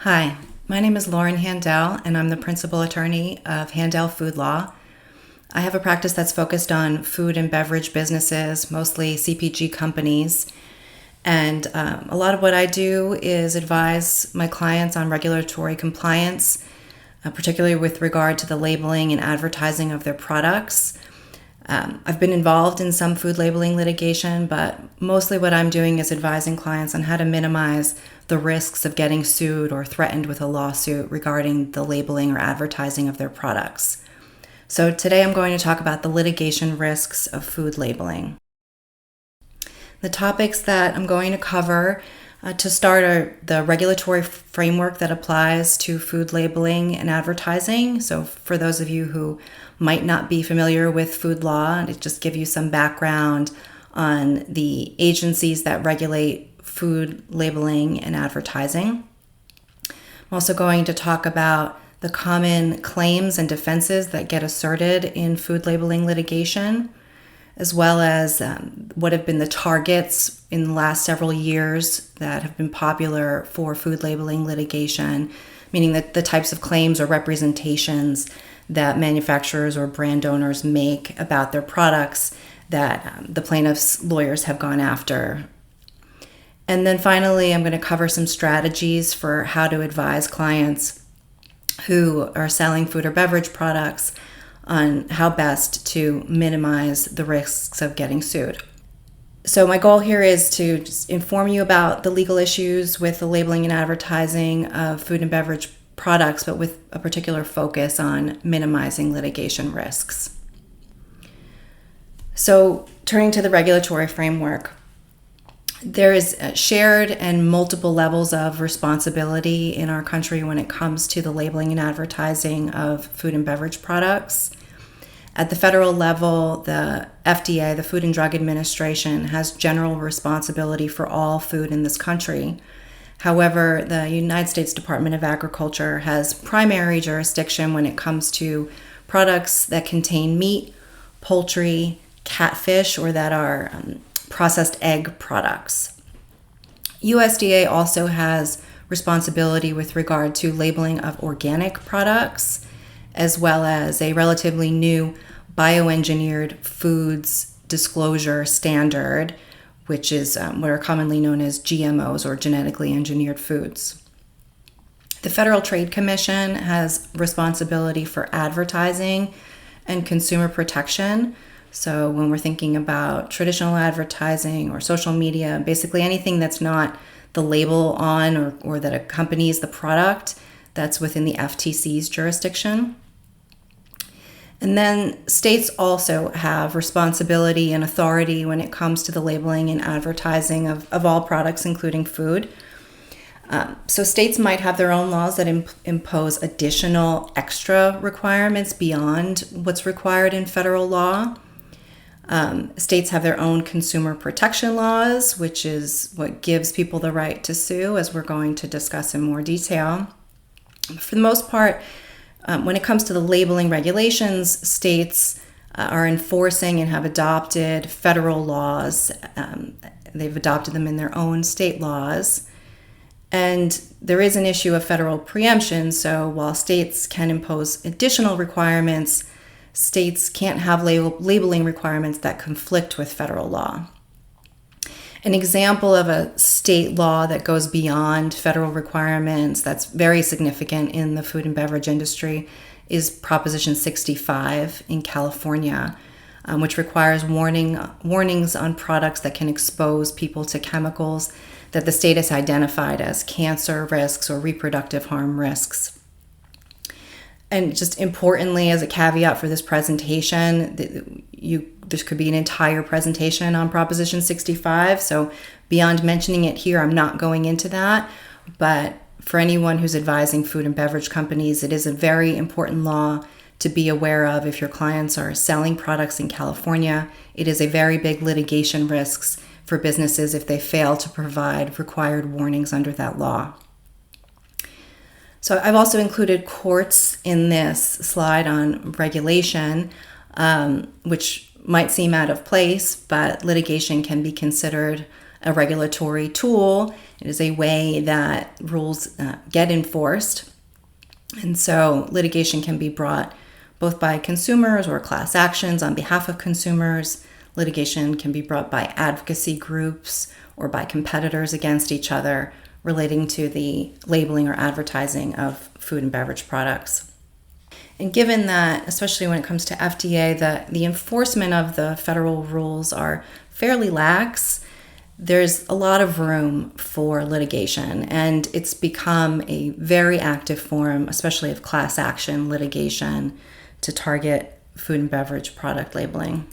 Hi, my name is Lauren Handel, and I'm the principal attorney of Handel Food Law. I have a practice that's focused on food and beverage businesses, mostly CPG companies. And a lot of what I do is advise my clients on regulatory compliance, particularly with regard to the labeling and advertising of their products. I've been involved in some food labeling litigation, but mostly what I'm doing is advising clients on how to minimize the risks of getting sued or threatened with a lawsuit regarding the labeling or advertising of their products. So today I'm going to talk about the litigation risks of food labeling. The topics that I'm going to cover to start are the regulatory framework that applies to food labeling and advertising. So for those of you who might not be familiar with food law, to just give you some background on the agencies that regulate food labeling and advertising. I'm also going to talk about the common claims and defenses that get asserted in food labeling litigation, as well as what have been the targets in the last several years that have been popular for food labeling litigation, meaning that the types of claims or representations that manufacturers or brand owners make about their products that the plaintiffs' lawyers have gone after. And then finally, I'm going to cover some strategies for how to advise clients who are selling food or beverage products on how best to minimize the risks of getting sued. So my goal here is to just inform you about the legal issues with the labeling and advertising of food and beverage products, but with a particular focus on minimizing litigation risks. So turning to the regulatory framework, there is shared and multiple levels of responsibility in our country when it comes to the labeling and advertising of food and beverage products. At the federal level, the FDA, the Food and Drug Administration, has general responsibility for all food in this country. However, the United States Department of Agriculture has primary jurisdiction when it comes to products that contain meat, poultry, catfish, or that are processed egg products. USDA also has responsibility with regard to labeling of organic products, as well as a relatively new bioengineered foods disclosure standard, which is what are commonly known as GMOs, or genetically engineered foods. The Federal Trade Commission has responsibility for advertising and consumer protection. So when we're thinking about traditional advertising or social media, basically anything that's not the label on or that accompanies the product, that's within the FTC's jurisdiction. And then states also have responsibility and authority when it comes to the labeling and advertising of all products, including food. So states might have their own laws that impose additional extra requirements beyond what's required in federal law. States have their own consumer protection laws, which is what gives people the right to sue, as we're going to discuss in more detail. For the most part, when it comes to the labeling regulations, states are enforcing and have adopted federal laws. They've adopted them in their own state laws. And there is an issue of federal preemption, so while states can impose additional requirements, states can't have labeling requirements that conflict with federal law. An example of a state law that goes beyond federal requirements that's very significant in the food and beverage industry is Proposition 65 in California, which requires warnings on products that can expose people to chemicals that the state has identified as cancer risks or reproductive harm risks. And just importantly, as a caveat for this presentation, this could be an entire presentation on Proposition 65. So beyond mentioning it here, I'm not going into that. But for anyone who's advising food and beverage companies, it is a very important law to be aware of if your clients are selling products in California. It is a very big litigation risks for businesses if they fail to provide required warnings under that law. So I've also included courts in this slide on regulation, which might seem out of place, but litigation can be considered a regulatory tool. It is a way that rules get enforced. And so litigation can be brought both by consumers or class actions on behalf of consumers. Litigation can be brought by advocacy groups or by competitors against each other relating to the labeling or advertising of food and beverage products. And given that, especially when it comes to FDA, the enforcement of the federal rules are fairly lax, there's a lot of room for litigation, and it's become a very active form, especially of class action litigation, to target food and beverage product labeling.